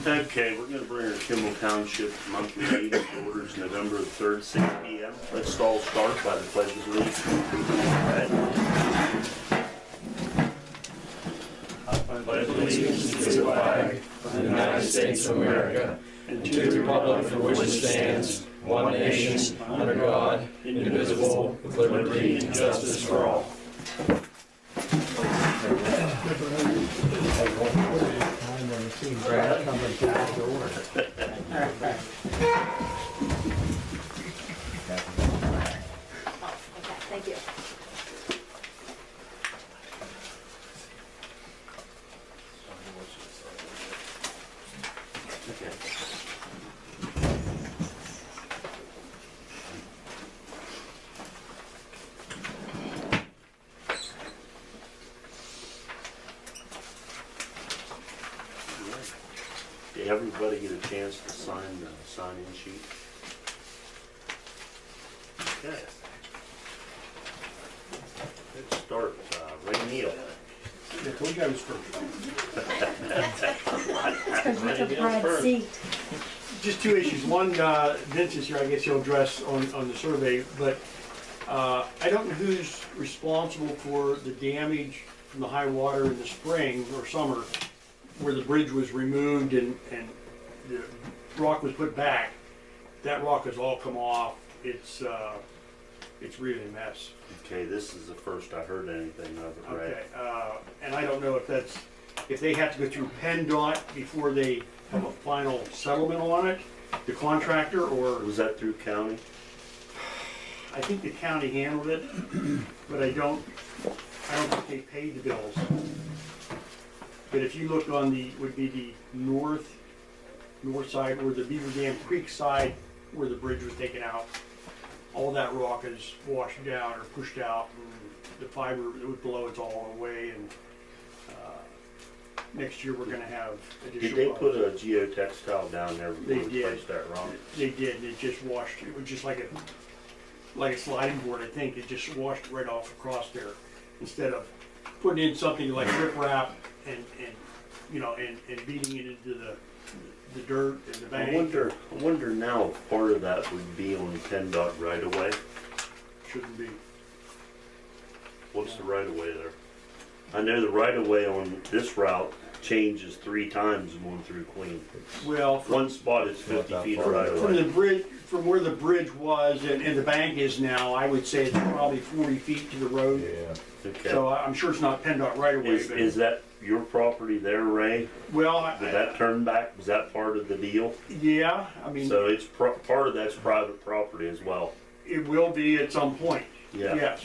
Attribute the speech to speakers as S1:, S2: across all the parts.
S1: Okay, we're gonna bring our Kimmel Township monthly meeting to orders November 3rd, 6 p.m. Let's all start by the pledge of allegiance. I pledge allegiance to the flag of the United States of America and to the republic for which it stands, one nation, under God, indivisible, with liberty and justice for all.
S2: Brad coming back to order.
S3: Thank you.
S1: Did everybody get a chance to sign the sign-in sheet? Okay. Let's start, Ray Neal.
S4: Yeah, we got his first.
S3: Because we took Brad's seat.
S4: Just two issues. One, Vince is here, I guess he'll address on the survey, but I don't know who's responsible for the damage from the high water in the spring or summer where the bridge was removed and the rock was put back. That rock has all come off. It's really a mess.
S1: Okay, this is the first I heard anything of it, right?
S4: Okay, and I don't know if they have to go through PennDOT before they have a final settlement on it, the contractor, or
S1: Was that through county?
S4: I think the county handled it, but I don't think they paid the bills. But if you look on would be the north side, or the Beaver Dam Creek side, where the bridge was taken out, all that rock is washed down or pushed out, and the fiber that was below it's all away, and next year we're gonna have additional.
S1: Did they put a geotextile down there before
S4: They
S1: we
S4: did.
S1: placed that rock?
S4: They did, and it just washed, it was just like a sliding board, I think. It just washed right off across there, instead of putting in something like riprap and beating it into the dirt and the bank.
S1: I wonder now if part of that would be on PennDOT right away.
S4: Shouldn't be.
S1: What's the right of way there? I know the right of way on this route changes 3 times going through Queen.
S4: Well,
S1: One spot is 50 feet of right of
S4: from
S1: way.
S4: the bridge, from where the bridge was and the bank is now, I would say it's probably 40 feet to the road.
S2: Yeah.
S1: Okay.
S4: So I'm sure it's not PennDOT right away.
S1: Is that your property there, Ray?
S4: Well,
S1: Did that turn back? Was that part of the deal?
S4: yeah, I mean,
S1: So it's part of that's private property as well.
S4: it will be at some point.
S1: Yeah.
S4: Yes.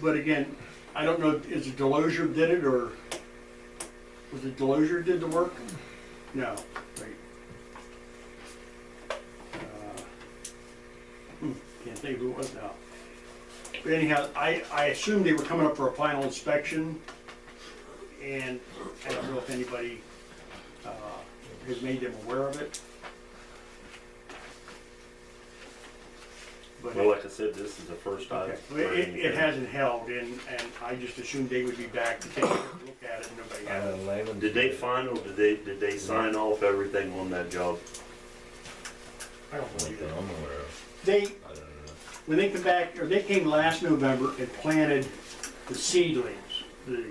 S4: But again, I don't know, is it Delosier did it, or was it Delosier did the work? No. Right. Can't think who it was now. But anyhow, I assumed they were coming up for a final inspection, and I don't know if anybody has made them aware of it. But
S1: Well, like I said, this is the first time.
S4: okay. It hasn't held, and I just assumed they would be back to take a look at it, and nobody has.
S1: Did they final, did they sign off everything on that job?
S4: I don't believe
S2: I'm
S4: it.
S2: aware of.
S4: They,
S2: I don't know.
S4: when they come back, or they came last November and planted the seedlings, the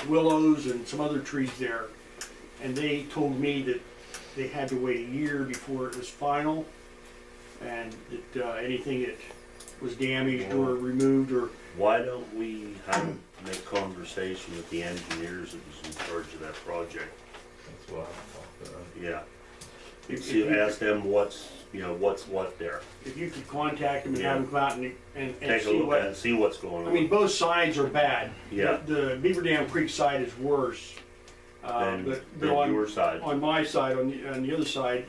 S4: willows and some other trees there, and they told me that they had to wait a year before it was final, and that anything that was damaged or removed or.
S1: Why don't we make conversation with the engineers that was in charge of that project?
S2: That's why I thought that.
S1: Yeah.
S4: If
S1: See,
S4: you-
S1: ask them what's what there.
S4: If you could contact them and have them come out and
S1: Take a
S4: see
S1: look at it
S4: what,
S1: and see what's going
S4: I mean,
S1: on.
S4: both sides are bad.
S1: Yeah.
S4: The Beaver Dam Creek side is worse.
S1: Than
S4: But
S1: than your side.
S4: on my side, on the other side,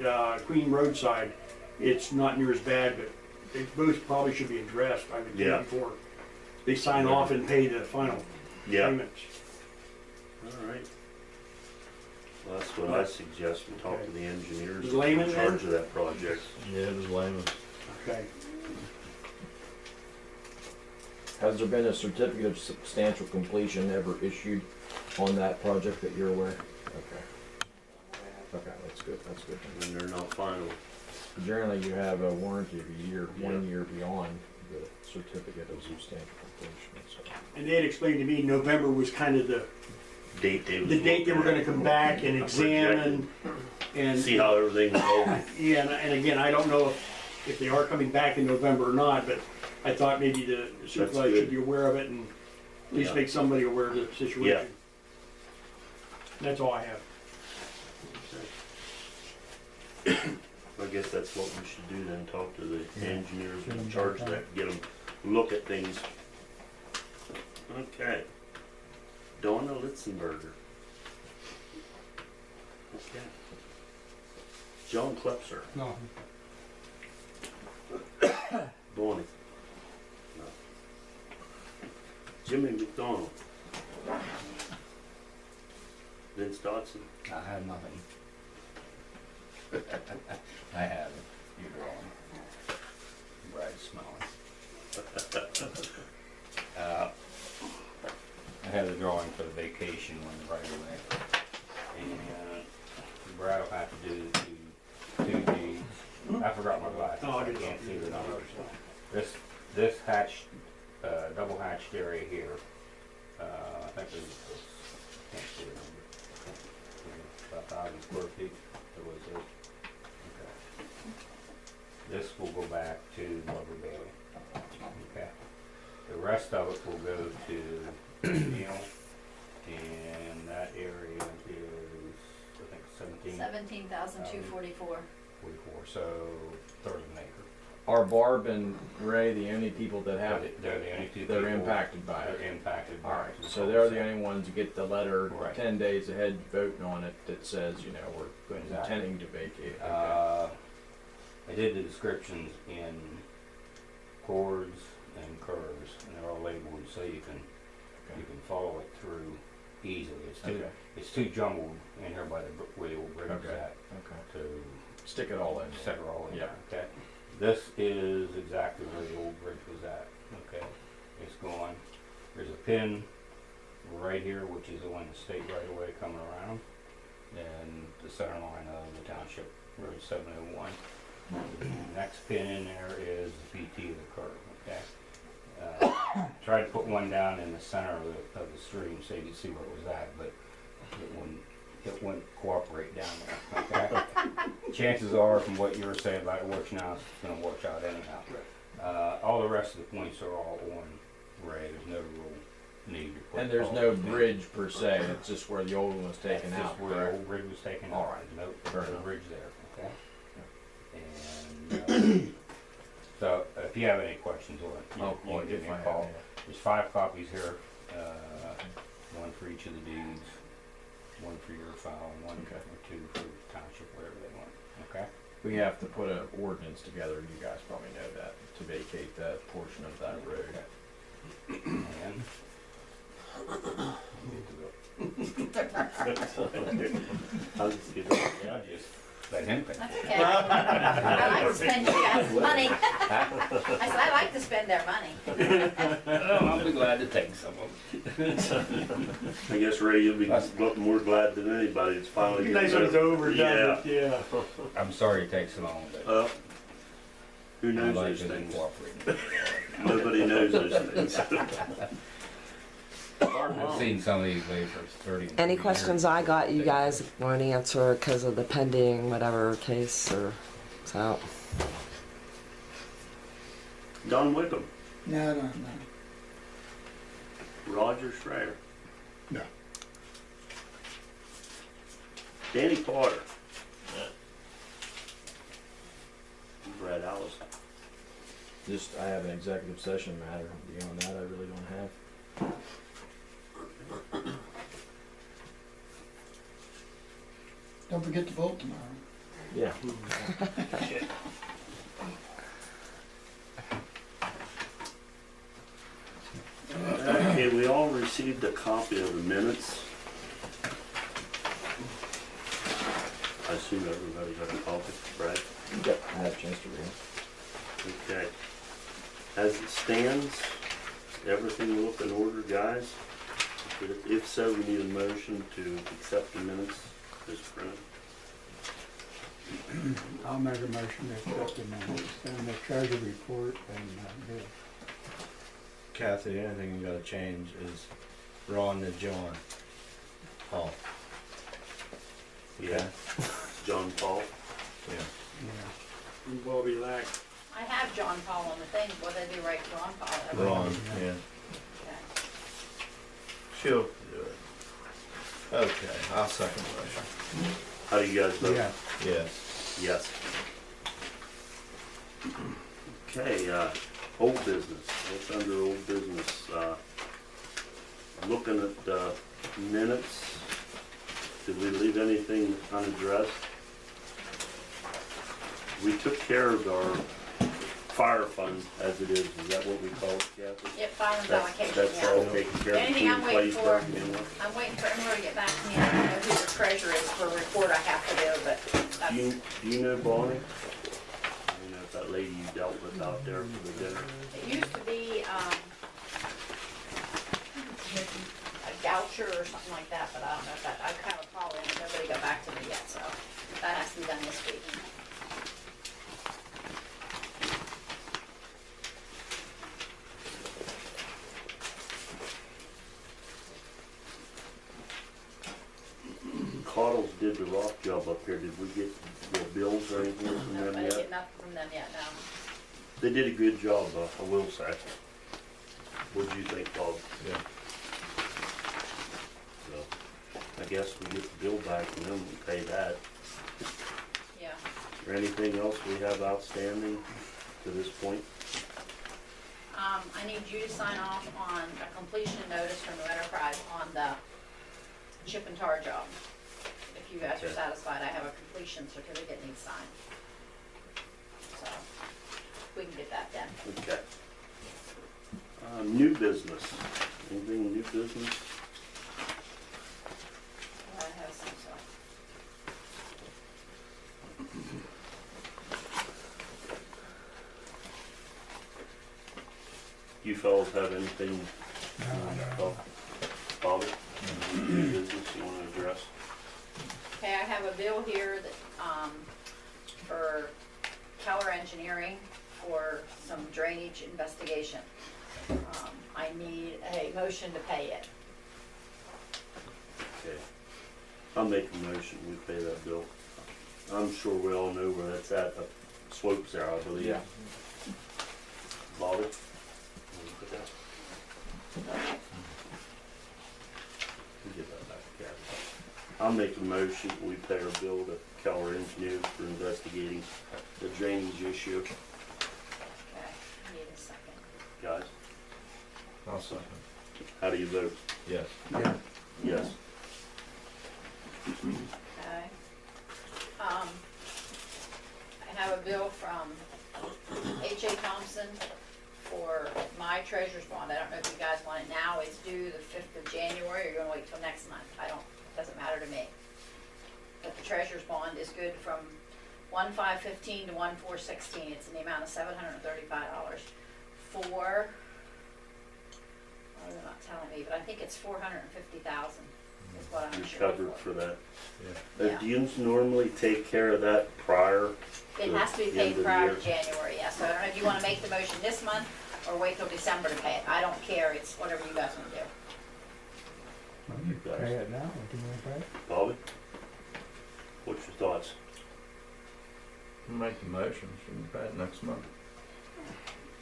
S4: Queen Road side, it's not near as bad, but they both probably should be addressed, I would
S1: Yeah.
S4: think, before they sign off and pay the final
S1: Yeah.
S4: payments.
S1: All right. Well, that's what I suggest. We talk to the engineers
S4: Was
S1: in
S4: Lehman
S1: charge
S4: there?
S1: of that project.
S2: Yeah, it was layman.
S4: Okay.
S5: Has there been a certificate of substantial completion ever issued on that project that you're aware? Okay. Okay, that's good, that's good.
S1: And they're not final.
S5: Generally, you have a warranty of a year, 1 year beyond the certificate of substantial completion, so.
S4: And they had explained to me November was kind of the
S1: Date they
S4: date they were gonna come back and examine and.
S1: See how everything's going.
S4: Yeah, and again, I don't know if they are coming back in November or not, but I thought maybe the supervisor should be aware of it and at least
S1: Yeah.
S4: make somebody aware of the situation.
S1: Yeah.
S4: That's all I have.
S1: I guess that's what we should do then, talk to the engineers in charge of that, get them, look at things. Okay. Donna Litzenberger. Okay. John Klepser.
S6: No,
S1: Bonnie. No. Jimmy McDonald. Vince Dodson.
S6: I have nothing. I have it. You're wrong. Brad smelling. I have the drawing for the vacation one right away. And Brad will have to do two deeds. I forgot my glasses.
S4: Oh,
S6: I
S4: good.
S6: can't see the numbers. This hatched, double hatched area here, I think there's, can't see the number. About 1,000 square feet. It was this. Okay. This will go back to Lover Bailey. Okay. The rest of it will go to Neil, and that area is, I think,
S7: 17,244.
S6: 44, so third of an acre.
S5: Are Barb and Ray the only people that have,
S6: They're the only two
S5: that are
S6: people
S5: impacted by
S6: that
S5: it?
S6: are impacted by
S5: Alright,
S6: it.
S5: so they're the only ones who get the letter
S6: Right.
S5: 10 days ahead voting on it that says, you know, we're
S6: Exactly.
S5: intending to vacate. Okay.
S6: I did the descriptions in chords and curves, and they're all labeled so you can follow it through easily.
S5: Okay.
S6: It's too jumbled in here by where the old bridge is
S5: Okay.
S6: at
S5: Okay.
S6: to
S5: Stick it all in.
S6: set it all in.
S5: Yeah.
S6: Okay. This is exactly where the old bridge was at. Okay. It's gone. There's a pin right here, which is the one the state right away coming around, and the center line of the township road 701. The next pin in there is the PT of the curve. Okay. Tried to put one down in the center of the stream so you could see where it was at, but it wouldn't cooperate down there. Okay. Chances are, from what you were saying about it working out, it's going to work out anyhow. All the rest of the points are all on Ray. There's no real need to put.
S5: And there's no bridge per se, it's just where the old one was taken
S6: That's
S5: out,
S6: just where the
S5: correct?
S6: old bridge was taken
S5: All
S6: out.
S5: right.
S6: No,
S5: Fair
S6: there's no
S5: enough.
S6: bridge there. Okay. And so, if you have any questions on it, you can give me a call. There's 5 copies here, one for each of the deeds, one for your file, and one or 2 for township, whatever they want. Okay.
S5: We have to put an ordinance together, you guys probably know that, to vacate that portion of that road.
S6: And
S1: How's it feel?
S6: yeah, just let him finish.
S7: That's okay. I like to spend you guys' money. I said, I like to spend their money.
S6: Oh, I'll be glad to take some of them.
S1: I guess, Ray, you'll be more glad than anybody it's finally
S4: It'd be nice when it's over, done, yeah.
S6: I'm sorry it takes so long, but
S1: Who
S6: I
S1: knows
S6: like
S1: those
S6: to
S1: things?
S6: cooperate.
S1: Nobody knows those things.
S6: I've seen some of these waivers 30 and 40
S8: Any
S6: years.
S8: questions I got, you guys won't answer because of the pending whatever case or so.
S1: Don Wickham,
S9: No, no, no.
S1: Roger Schreier,
S9: No.
S1: Danny Potter, Brad Allison.
S5: Just, I have an executive session matter, beyond that, I really don't have.
S9: Don't forget to vote tomorrow.
S5: Yeah.
S1: Okay, we all received a copy of the minutes. I assume everybody got a copy, Brad?
S5: Yep, I had a chance to read.
S1: Okay. As it stands, everything look in order, guys? If so, we need a motion to accept the minutes as printed.
S9: I'll make a motion to accept the minutes and the treasure report and bill.
S2: Kathy, the only thing you gotta change is Ron to John. Paul.
S1: Yeah. John Paul.
S2: Yeah.
S9: Yeah.
S4: And Bobby Lack.
S7: I have John Paul on the thing, what did they write John Paul?
S2: Ron, yeah.
S7: Okay.
S2: She'll do it. Okay, I'll second the motion.
S1: How do you guys vote?
S9: Yeah.
S2: Yes.
S1: Yes. Okay, old business. What's under old business? Looking at minutes. Did we leave anything unaddressed? We took care of our fire fund as it is. Is that what we call it, Kathy?
S7: Yep, fireman's
S1: That's
S7: allocation,
S1: all
S7: yeah.
S1: taken care of.
S7: Anything I'm
S1: Between
S7: waiting
S1: place,
S7: for-
S1: everything else.
S7: I'm waiting for everyone to get back to me, I don't know who the treasurer is for a report I have to do, but that's,
S1: Do you know Bonnie? You know, that lady you dealt with out there for the dinner?
S7: it used to be, a goucher or something like that, but I don't know if that, I kind of called in, and nobody got back to me yet, so that has to be done this week.
S1: Cottles did the rock job up here. Did we get the bills or anything from
S7: No,
S1: them
S7: I didn't
S1: yet?
S7: get nothing from them yet, no.
S1: They did a good job, I will say. What do you think, Bob?
S2: Yeah.
S1: So, I guess we get the bill back from them and pay that.
S7: Yeah.
S1: Is there anything else we have outstanding to this point?
S7: I need you to sign off on a completion notice from New Enterprise on the chip and tar job. If you guys are
S1: Okay.
S7: satisfied, I have a completion certificate needs signed. So, we can get that done.
S1: Okay. New business. Anything new business?
S7: I have some, so.
S1: You fellas have anything, Bobby? New business you want to address?
S7: Okay, I have a bill here that, for Keller Engineering for some drainage investigation. I need a motion to pay it.
S1: Okay. I'll make a motion, we pay that bill. I'm sure we all know where that's at, the slopes there, I believe.
S5: Yeah.
S1: Bobby? Wanna put that? We'll get that back to Kathy. I'll make a motion, we pay our bill to Keller Engineers for investigating the drainage issue.
S7: Okay, I need a second.
S1: Guys,
S2: I'll second.
S1: how do you vote?
S2: Yes.
S9: Yeah.
S1: Yes.
S7: Okay. I have a bill from H.A. Thompson for my treasurer's bond. I don't know if you guys want it now. It's due the 5th of January, or you're gonna wait till next month. Doesn't matter to me. But the treasurer's bond is good from 1/5/15 to 1/4/16. It's in the amount of $735 for, well, they're not telling me, but I think it's 450,000 is what I'm
S1: You're
S7: sure
S1: covered for that.
S2: Yeah.
S7: Yeah.
S1: Do you normally take care of that prior?
S7: It has to be
S1: the end
S7: paid
S1: of the
S7: prior
S1: year?
S7: to January, yes. So I don't know if you wanna make the motion this month or wait till December to pay it. I don't care, it's whatever you guys wanna do.
S1: Guys.
S9: Pay it now, or do you want to pay it?
S1: Bobby? What's your thoughts?
S2: Make the motion, should we pay it next month?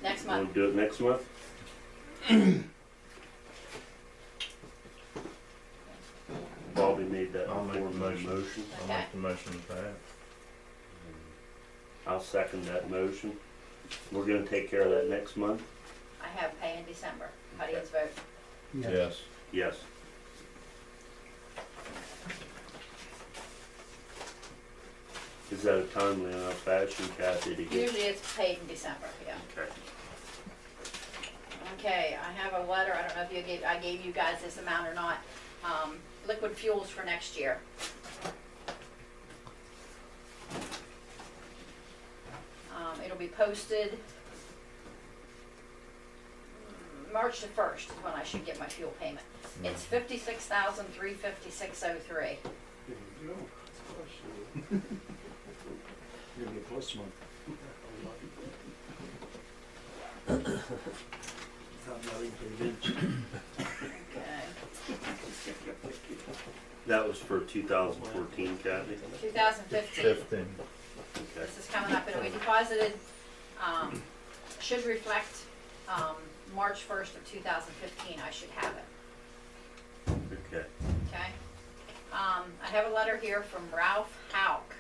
S7: Next
S1: Want
S7: month,
S1: to do it next month? Bobby made that
S2: I'll make the
S1: formal
S2: motion.
S1: motion.
S2: I'll
S7: Okay.
S2: make the motion to pay it.
S1: I'll second that motion. We're gonna take care of that next month?
S7: I have pay in December. How do you guys vote?
S2: Yes.
S1: Yes. Is that a timely enough fashion, Kathy, to get?
S7: Usually it's paid in December, yeah.
S1: Okay.
S7: Okay, I have a letter, I don't know if I gave you guys this amount or not. Liquid fuels for next year. It'll be posted March the 1st is when I should get my fuel payment. It's $56,356.03.
S4: There you go.
S9: You're gonna get close to one.
S7: Okay.
S1: That was for 2014, Kathy?
S7: 2015.
S2: 15.
S1: Okay.
S7: This is coming up, and we deposited, should reflect, March 1st of 2015, I should have it,
S1: Okay.
S7: okay? I have a letter here from Ralph Hauk.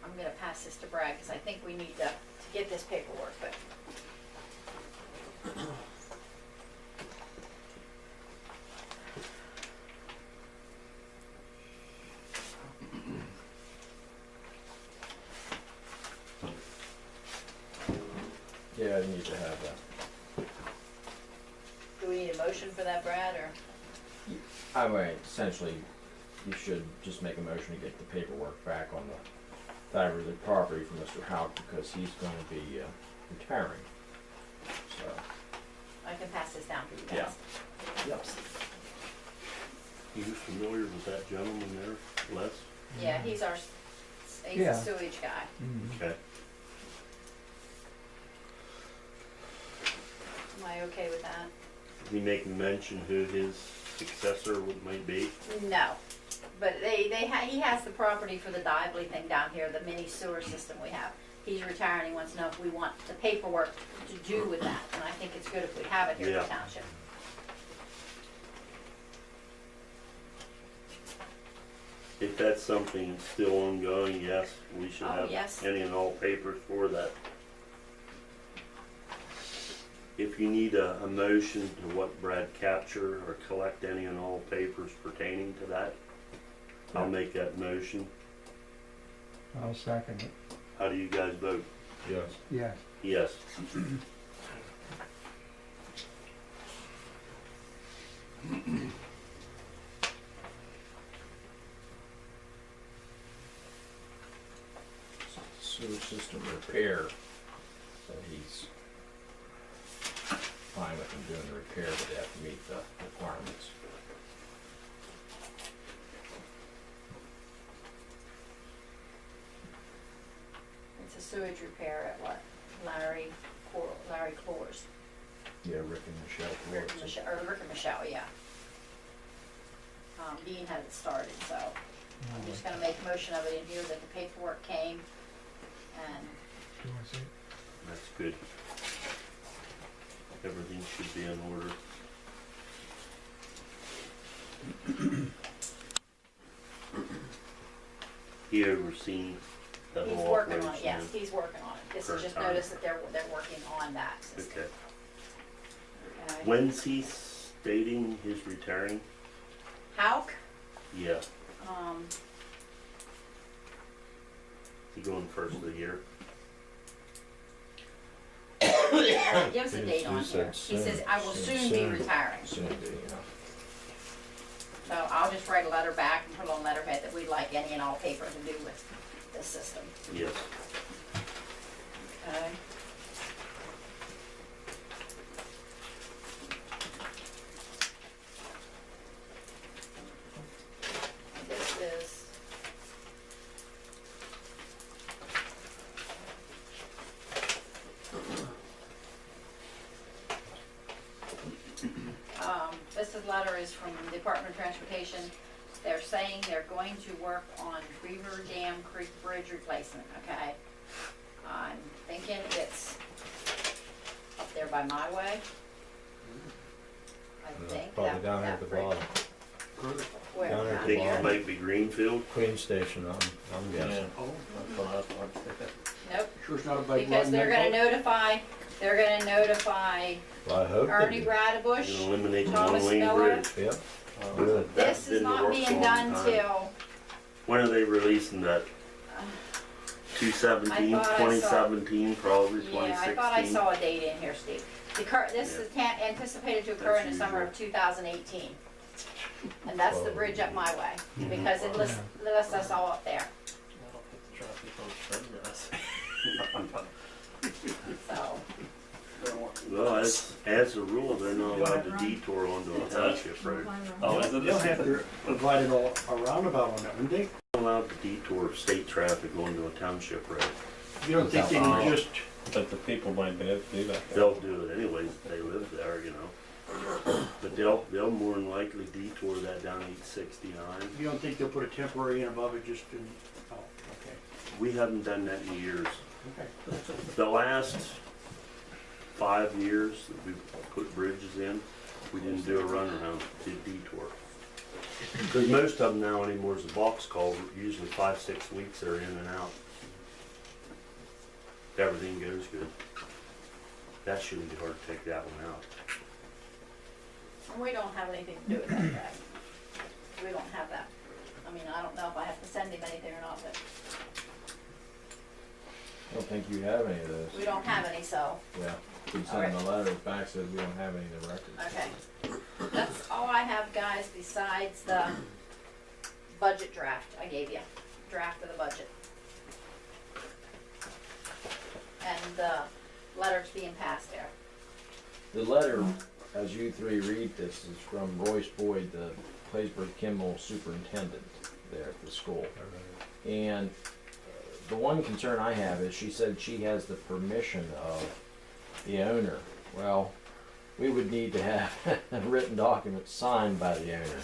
S7: I'm gonna pass this to Brad, because I think we need to get this paperwork, but.
S5: Yeah, I need to have that.
S7: Do we need a motion for that, Brad, or?
S5: I mean, essentially, you should just make a motion to get the paperwork back on the Thyroid property from Mr. Houck, because he's going to be retiring. So,
S7: I can pass this down to you
S5: Yeah.
S7: guys.
S5: yep.
S1: You familiar with that gentleman there, Les?
S7: Yeah, he's our, he's
S9: Yeah.
S7: a sewage guy.
S1: Okay.
S7: Am I okay with that?
S1: Did he make mention who his successor might be?
S7: No, but he has the property for the Dively thing down here, the mini sewer system we have. He's retiring, he wants to know if we want the paperwork to do with that, and I think it's good if we have it here in the
S1: Yeah.
S7: township.
S1: If that's something still ongoing, yes, we should
S7: Oh,
S1: have
S7: yes.
S1: any and all papers for that. If you need a motion to what Brad capture or collect any and all papers pertaining to that, I'll make that motion.
S9: I'll second it.
S1: How do you guys vote?
S2: Yes.
S9: Yes.
S1: Yes.
S5: Sewer system repair, so he's fine with them doing the repair, but they have to meet the requirements.
S7: It's a sewage repair at what? Larry Clores.
S5: Yeah, Rick and Michelle.
S7: Rick and Michelle, yeah. Dean hasn't started, so I'm just gonna make a motion of it in here that the paperwork came, and
S9: Do you want to see it?
S1: That's good. Everything should be in order. He overseen the
S7: he's
S1: whole
S7: working
S1: operation.
S7: on it, yes, he's working on it. This is just
S1: Current
S7: notice that they're working on that system.
S1: Okay.
S7: Okay.
S1: When's he stating his retiring?
S7: Hauk,
S1: Yeah.
S7: um,
S1: He going first of the year?
S7: it gives a
S2: He
S7: date on
S2: said
S7: here. He
S2: soon.
S7: says, I will soon be
S2: Soon.
S7: retiring.
S5: Soon to be, you know.
S7: So I'll just write a letter back and put on letterhead that we'd like any and all paper to do with this system.
S1: Yes.
S7: Okay. This is letter is from the Department of Transportation. They're saying they're going to work on Beaver Dam Creek Bridge replacement, okay? I'm thinking it's up there by my way. I think.
S2: Probably
S7: that-
S2: down here at
S7: that
S2: the
S7: bridge.
S2: bottom.
S7: Where?
S2: Down there
S1: I
S2: at
S7: Down
S2: the
S1: think
S7: here?
S1: it might be Greenfield.
S2: Queen Station, I'm guessing.
S7: Nope,
S4: Sure it's not a big
S7: because
S4: run
S7: they're gonna
S4: there,
S7: notify
S2: Well, I hope they
S7: Ernie
S2: do.
S1: You
S7: Radabush.
S1: eliminate the
S7: Thomas
S1: one lane
S7: Miller.
S1: bridge.
S2: Yep, good.
S1: That's
S7: This
S1: been
S7: is
S1: in the
S7: not
S1: works a
S7: being
S1: long
S7: done
S1: time.
S7: till,
S1: When are they releasing that?
S7: uh,
S1: 2017,
S7: I thought I saw-
S1: 2017, probably
S7: yeah,
S1: 2016.
S7: I thought I saw a date in here, Steve. This is anticipated to occur in the summer of 2018. And that's the bridge up my way,
S1: Mhm.
S7: because it lists us all up there, so.
S1: Well, as a rule, they're not allowed to detour onto a township road.
S6: Oh, is it?
S4: They'll have to provide a roundabout on that, wouldn't they?
S1: They're not allowed to detour state traffic onto a township road.
S4: You don't think they can just,
S6: But the people might be able to do that.
S1: They'll do it anyways if they live there, you know. But they'll more than likely detour that down 869.
S4: you don't think they'll put a temporary in above it just in, oh, okay,
S1: We haven't done that in years.
S4: okay.
S1: The last 5 years that we put bridges in, we didn't do a runaround, did detour. Because most of them now anymore is a box culvert, usually 5-6 weeks they're in and out. If everything goes good. That shouldn't be hard to take that one out.
S7: And we don't have anything to do with that, right? We don't have that. I mean, I don't know if I have to send him anything or not, but
S5: I don't think you have any of those.
S7: we don't have any, so,
S5: Yeah, we sent them a letter back, said we don't have any of the records.
S7: okay. That's all I have, guys, besides the budget draft I gave you, draft of the budget. And the letters being passed there.
S5: The letter, as you three read this, is from Royce Boyd, the Plattsburgh Kimmel superintendent there at the school. And the one concern I have is she said she has the permission of the owner. Well, we would need to have a written document signed by the owner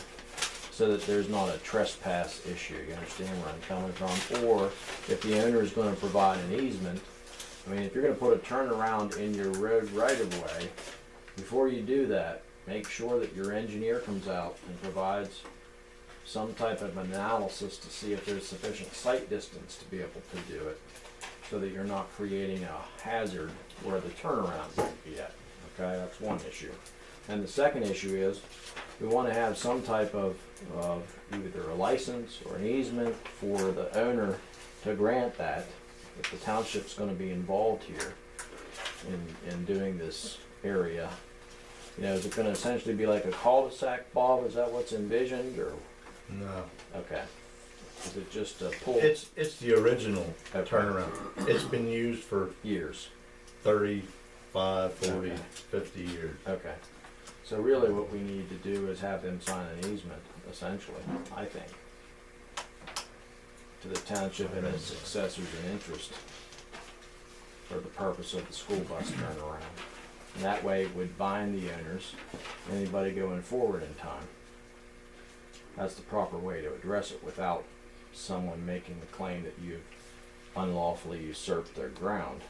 S5: so that there's not a trespass issue. You understand where I'm coming from? Or if the owner is going to provide an easement, I mean, if you're going to put a turnaround in your road right of way, before you do that, make sure that your engineer comes out and provides some type of analysis to see if there's sufficient sight distance to be able to do it, so that you're not creating a hazard where the turnaround might be at. Okay, that's one issue. And the second issue is we want to have some type of either a license or an easement for the owner to grant that if the township's going to be involved here in doing this area. You know, is it going to essentially be like a cul-de-sac, Bob? Is that what's envisioned, or?
S2: No.
S5: Okay. Is it just a pull?
S2: It's the original
S5: Okay.
S2: turnaround. It's been used for
S5: Years.
S2: 35, 40,
S5: Okay.
S2: 50 years.
S5: Okay. So really what we need to do is have them sign an easement, essentially, I think, to the township and its successors in interest for the purpose of the school bus turnaround. And that way it would bind the owners, anybody going forward in time. That's the proper way to address it without someone making the claim that you've unlawfully usurped their ground.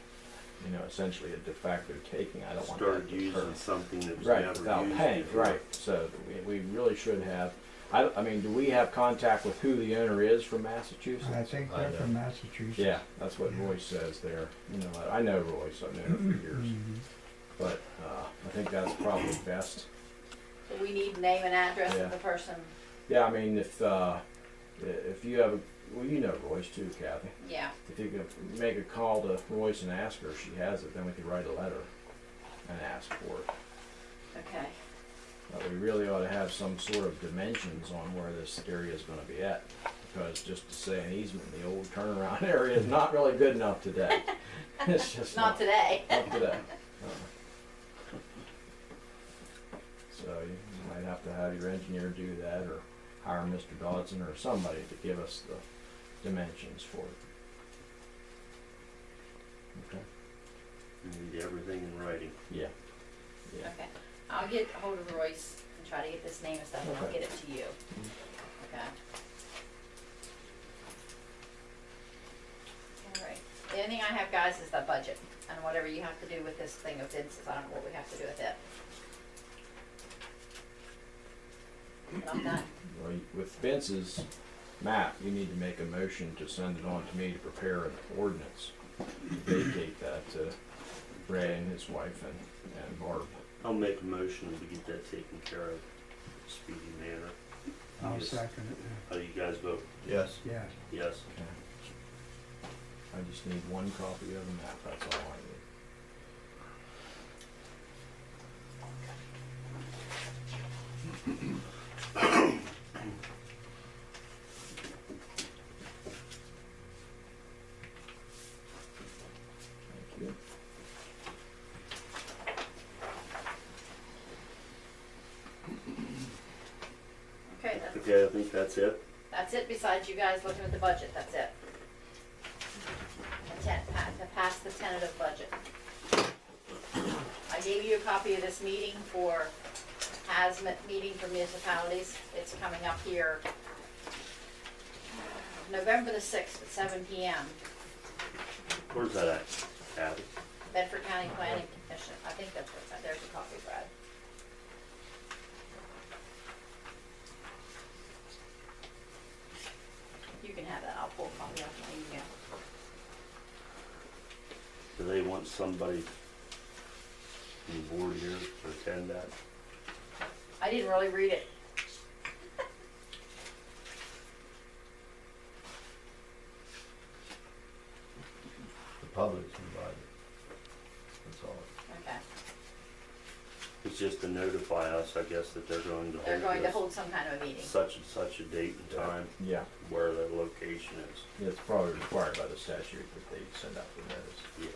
S5: You know, essentially a de facto taking. I don't want that
S1: Started
S5: to occur.
S1: using something that was
S5: Right,
S1: never
S5: without
S1: used
S5: paying,
S1: before.
S5: right, so we really should have, I mean, do we have contact with who the owner is from Massachusetts?
S9: I think they're from Massachusetts.
S5: Yeah, that's what Royce says there, you know, I know Royce, I've known him for years,
S9: Mhm.
S5: but, I think that's probably best.
S7: So we need name and address
S5: Yeah.
S7: of the person,
S5: Yeah, I mean, if you have, well, you know Royce too, Kathy,
S7: yeah.
S5: if you could make a call to Royce and ask her if she has it, then we could write a letter and ask for it.
S7: Okay,
S5: But we really ought to have some sort of dimensions on where this area is gonna be at, because just to say an easement in the old turnaround area is not really good enough today. It's just
S7: not today.
S5: Not today. So you might have to have your engineer do that, or hire Mr. Dodson or somebody to give us the dimensions for it. Okay?
S1: You need everything in writing.
S5: Yeah. Yeah.
S7: Okay, I'll get hold of Royce and try to get this name and stuff, and I'll
S5: Okay.
S7: get it to you. Okay. All right, the only thing I have, guys, is the budget, and whatever you have to do with this thing of Vince's, I don't know what we have to do with it. But I'm done.
S5: Well, with Vince's map, you need to make a motion to send it on to me to prepare an ordinance to vacate that to Ray and his wife and Barb.
S1: I'll make a motion to get that taken care of in a speedy manner.
S9: I'll
S1: Yes.
S9: second it,
S1: How do you guys vote?
S2: Yes.
S9: yeah.
S1: Yes.
S5: Okay. I just need one copy of the map, that's all I need. Thank you.
S1: That's it?
S7: That's it, besides you guys looking at the budget, that's it. To pass the tentative budget. I gave you a copy of this meeting for hazmat meeting for municipalities. It's coming up here November the 6th at 7 p.m.
S1: Where's that at? Abby?
S7: Bedford County Planning Commission. I think that's what's at. There's a copy, Brad. You can have that. I'll pull a copy off my email.
S1: Do they want somebody on the board here to attend that?
S7: I didn't really read it.
S2: The public's invited. That's all.
S7: Okay.
S1: It's just to notify us, I guess, that they're going to hold
S7: They're going to
S1: this
S7: hold some kind of a meeting.
S1: such and such a date and time,
S5: Yeah,
S1: where the location is.
S5: it's probably required by the statute that they send out the notice.
S1: Yeah.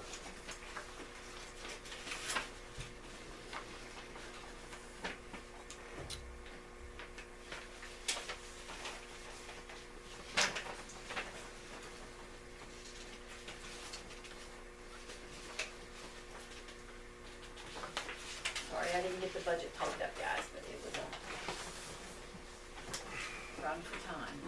S7: Sorry, I didn't get the budget typed up, guys, but it was a run for time.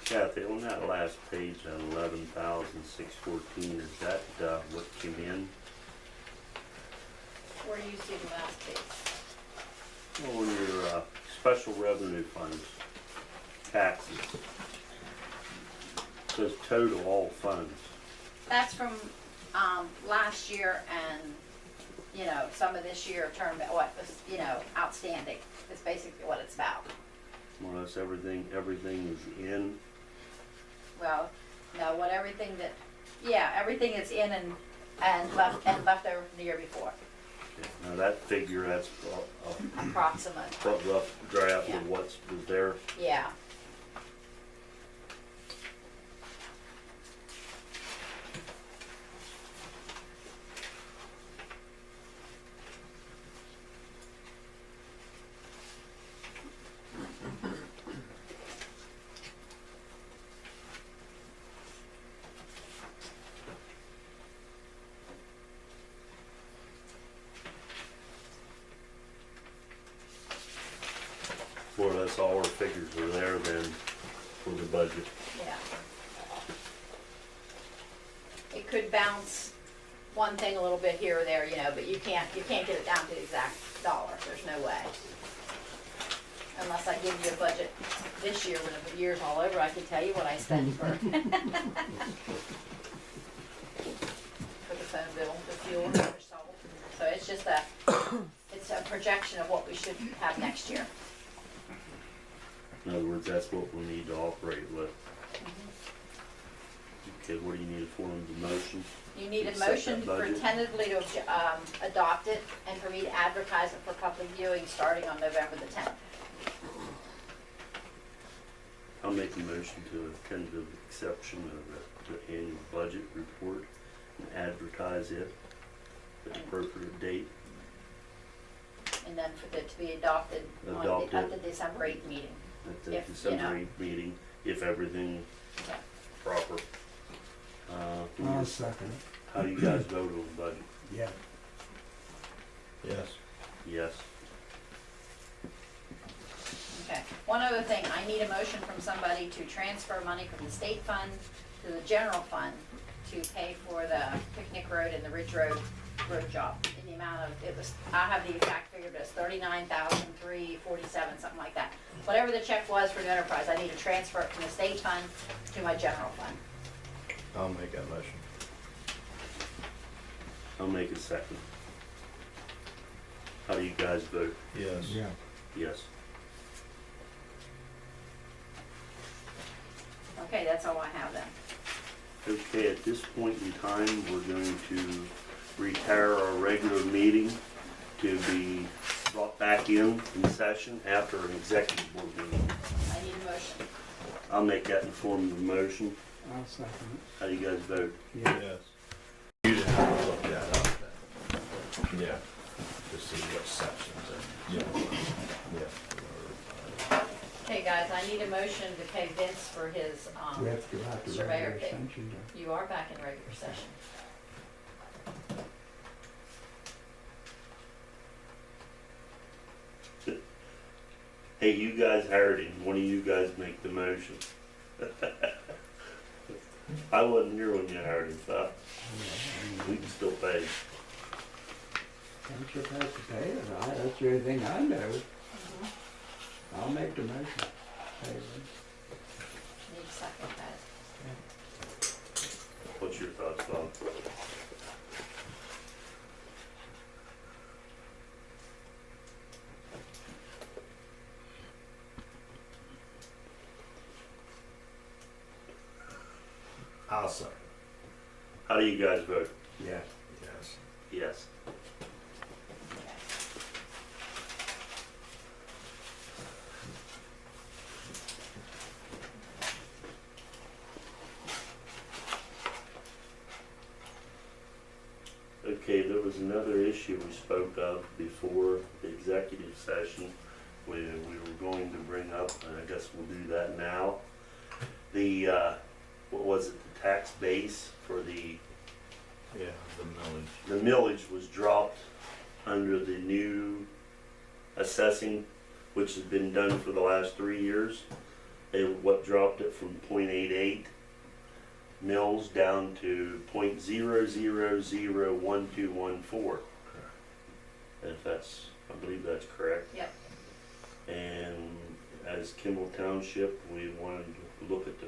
S1: Kathy, on that last page, 11,614, is that what came in?
S7: Where do you see the last page?
S1: On your special revenue funds, taxes. It says total all funds.
S7: That's from, last year and, some of this year term, what was, outstanding. That's basically what it's about.
S1: More or less everything is in.
S7: Well, no, everything that's in and left over from the year before.
S1: Now that figure, that's
S7: Approximate.
S1: a rough draft
S7: Yeah.
S1: of what was there.
S7: Yeah.
S1: More or less all our figures are there then for the budget.
S7: Yeah. It could bounce one thing a little bit here or there, you know, but you can't get it down to the exact dollar, there's no way. Unless I give you a budget this year, when the year's all over, I can tell you what I spent for. For the phone bill, the fuel, and the salt. So it's just it's a projection of what we should have next year.
S1: In other words, that's what we need to operate with. Okay, what do you need a form of motion?
S7: You need a
S1: Accept
S7: motion
S1: that
S7: for
S1: budget.
S7: tentatively to adopt it and for me to advertise it for public viewing starting on November the 10th.
S1: I'll make a motion to a tentative exception of the annual budget report and advertise it at the appropriate date.
S7: And then for it to be adopted at the December 8th meeting.
S1: At the
S7: If, you
S1: December
S7: know.
S1: 8th meeting, if everything
S7: Yeah.
S1: proper.
S9: I'll second it.
S1: How do you guys vote on the budget?
S9: Yeah.
S2: Yes.
S1: Yes.
S7: Okay, one other thing, I need a motion from somebody to transfer money from the state fund to the general fund to pay for the Picnic Road and the Ridge Road job in the amount of, I have the exact figure, but it's $39,347, something like that. Whatever the check was for the enterprise, I need to transfer it from the state fund to my general fund.
S2: I'll make that motion.
S1: I'll make a second. How do you guys vote?
S2: Yes.
S9: Yeah.
S1: Yes.
S7: Okay, that's all I have then.
S1: Okay, at this point in time, we're going to retire our regular meeting to be brought back in session after an executive board meeting.
S7: I need a motion.
S1: I'll make that in form of a motion.
S9: I'll second
S1: How do you guys vote?
S9: it. Yeah.
S2: Yes. You didn't have to look that up then,
S5: Yeah.
S2: to see what sections are.
S5: Yeah.
S2: Yeah.
S7: Okay, guys, I need a motion to pay Vince for his,
S9: We have to go out to
S7: Surveyor
S9: regular
S7: pay.
S9: extension.
S7: you are back in regular session.
S1: Hey, you guys hired him. One of you guys make the motion. I wasn't here when you hired him, so we can still pay.
S9: Township has to pay it. That's the only thing I know. I'll make the motion. Pay it.
S7: Need a second, guys.
S1: What's your thoughts, Bob?
S2: I'll second.
S1: How do you guys vote?
S9: Yeah.
S2: Yes.
S1: Yes. Okay, there was another issue we spoke of before the executive session. We were going to bring up, and I guess we'll do that now. The, what was it, the tax base for the
S2: Yeah, the millage.
S1: the millage was dropped under the new assessing, which has been done for the last 3 years. What dropped it from 0.88 mils down to 0.001214. If that's, I believe that's correct.
S7: Yep.
S1: And as Kimmel Township, we wanted to look at the,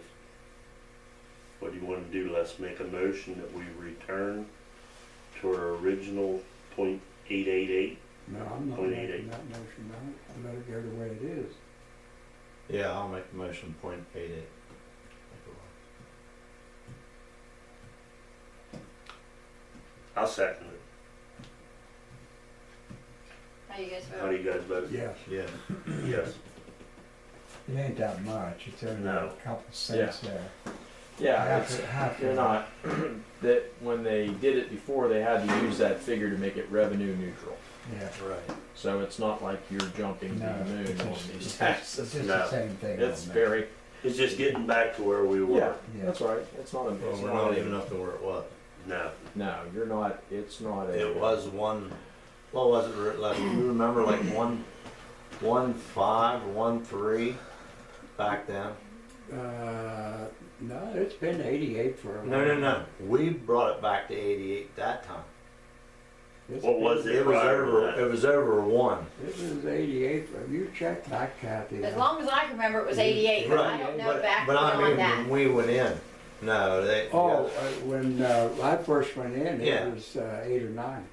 S1: what do you want to do? Let's make a motion that we return to our original 0.888.
S9: No, I'm not
S1: 0.88.
S9: making that motion, no. I let it go the way it is.
S2: Yeah, I'll make the motion 0.88.
S1: I'll second it.
S7: How you guys
S1: How do
S7: vote?
S1: you guys vote?
S9: Yes.
S2: Yeah.
S1: Yes.
S9: It ain't that much. It's only
S1: No.
S9: a couple cents there.
S5: Yeah,
S9: Half
S5: it's,
S9: it- half
S5: you're
S9: it.
S5: not, that when they did it before, they had to use that figure to make it revenue neutral.
S9: Yeah.
S2: Right.
S5: So it's not like you're jumping to
S9: No,
S5: the moon
S9: it's
S5: on
S9: just,
S5: these
S9: it's
S5: taxes.
S9: just
S1: No.
S9: the same thing.
S5: It's
S9: on there.
S5: very,
S1: It's just getting back to where we were.
S5: yeah,
S9: Yeah.
S5: that's right. It's not a,
S2: Well,
S5: it's
S2: we're
S5: not
S2: not
S5: a-
S2: even up to where it was.
S1: No.
S5: no, you're not, it's not a.
S2: It was one, what was it, like, you remember like 1.5 or 1.3 back then?
S9: No, it's been 88 for a while.
S2: No. We brought it back to 88 that time.
S9: It's
S1: What
S9: been-
S1: was it?
S2: It was
S1: prior to
S2: over.
S1: that?
S2: It was over 1.
S9: It was 88. You check back, Kathy.
S7: As long as I can remember, it was 88, but I
S2: Right,
S7: don't know back
S2: but I mean,
S7: beyond that.
S2: when we went in, no, they.
S9: Oh, when I first went in,
S2: Yeah.
S9: it was 8 or 9.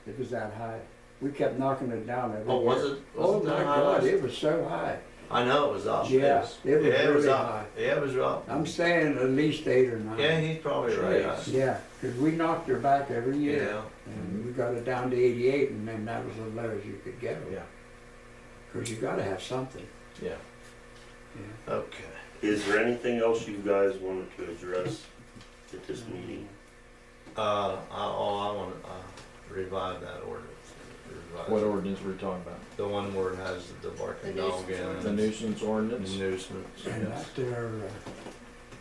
S9: It was that high. We kept knocking it down every
S2: Oh, was
S9: year.
S2: it?
S9: Oh
S2: Was it
S9: my
S2: that high
S9: God,
S2: last-
S9: it was so high.
S2: I know it was up.
S9: Yeah, it was
S2: yeah, it was
S9: really
S2: up.
S9: high.
S2: Yeah, it was up.
S9: I'm saying at least 8 or 9.
S2: Yeah, he's probably right.
S5: Jeez.
S9: Yeah, because we knocked her back every year.
S2: Yeah.
S9: And we got it down to 88, and then that was as low as you could go.
S5: Yeah.
S9: Because you got to have something.
S5: Yeah.
S9: Yeah.
S2: Okay.
S1: Is there anything else you guys wanted to address at this meeting?
S2: I want to revive that ordinance. Revise
S5: What
S2: it.
S5: ordinance were we talking about?
S2: The one where it has the barking
S7: The
S2: dog
S7: nuisance
S2: and
S5: The nuisance ordinance?
S2: nuisance,
S9: And
S2: yes,
S9: that there,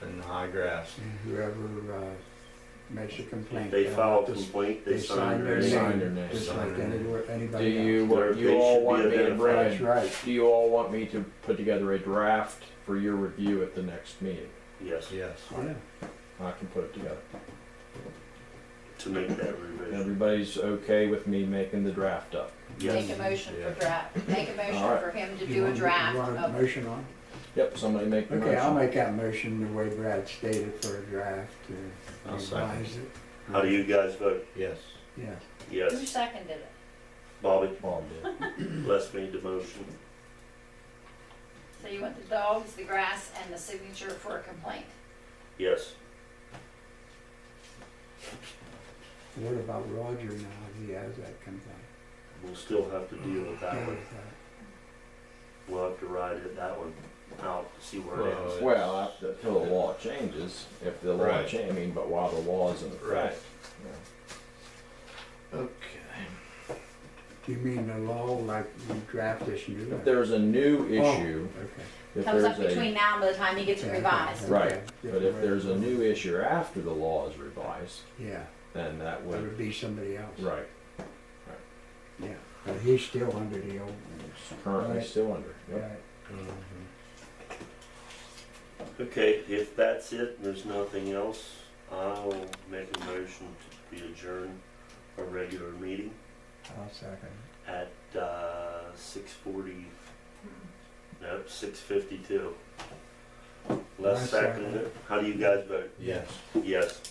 S2: and high grass.
S9: whoever makes a complaint.
S1: If they file a
S9: just-
S1: complaint, they
S9: they
S1: sign
S9: sign
S1: their
S9: their
S1: name.
S5: Sign their name.
S9: Just
S2: Sign
S9: like
S2: their name.
S5: Do
S9: anybody
S5: you,
S9: else.
S5: what,
S1: They
S5: you all
S1: should be
S5: want me to
S1: identified.
S5: bring,
S9: That's right.
S5: do you all want me to put together a draft for your review at the next meeting?
S1: Yes,
S2: Yes.
S9: Yeah.
S5: I can put it together.
S1: to make that revision.
S5: Everybody's okay with me making the draft up?
S1: Yes.
S7: Make a motion
S2: Yeah.
S7: for draft, make a motion
S5: All right.
S7: for him to
S9: You
S7: do a
S9: want-
S7: draft
S9: You want a
S7: of,
S9: motion on?
S5: Yep, somebody make the
S9: Okay, I'll
S5: motion.
S9: make that motion the way Brad stated for a draft to
S2: I'll second.
S9: revise it.
S1: How do you guys vote?
S2: Yes.
S9: Yeah.
S7: who
S1: Yes.
S7: seconded it?
S1: Bobby,
S5: Bob did.
S1: Les made the motion.
S7: So you want the dogs, the grass, and the signature for a complaint?
S1: Yes.
S9: What about Roger now? He has that complaint.
S1: We'll still have to deal with that
S9: Deal
S1: one.
S9: with that.
S1: We'll have to ride it, that one out to see where it
S2: Well,
S1: ends.
S5: Well, after, till the law changes, if the law
S2: Right.
S5: change, I mean, but while the law is in effect.
S2: Right.
S5: yeah.
S2: Okay.
S9: You mean the law, like we draft this new
S5: If
S9: one?
S5: there's a new
S9: Oh,
S5: issue,
S9: okay.
S5: if
S7: Comes up
S5: there's
S7: between now and by the time he gets it
S9: Yeah,
S7: revised.
S9: okay.
S5: Right,
S9: Yeah,
S5: but if
S9: right.
S5: there's a new issue after the law is revised,
S9: Yeah,
S5: then that
S9: that
S5: would,
S9: would be somebody else.
S5: right,
S9: Yeah, but he's still under the old
S5: currently
S9: Right.
S5: still under.
S9: one.
S5: Yep.
S9: Right.
S1: Okay, if that's it, and there's nothing else, I'll make a motion to be adjourned our regular meeting
S9: I'll second.
S1: at 6:40, nope, 6:52. Les
S9: I second
S1: seconded it. How do you guys vote?
S2: Yes.
S1: Yes.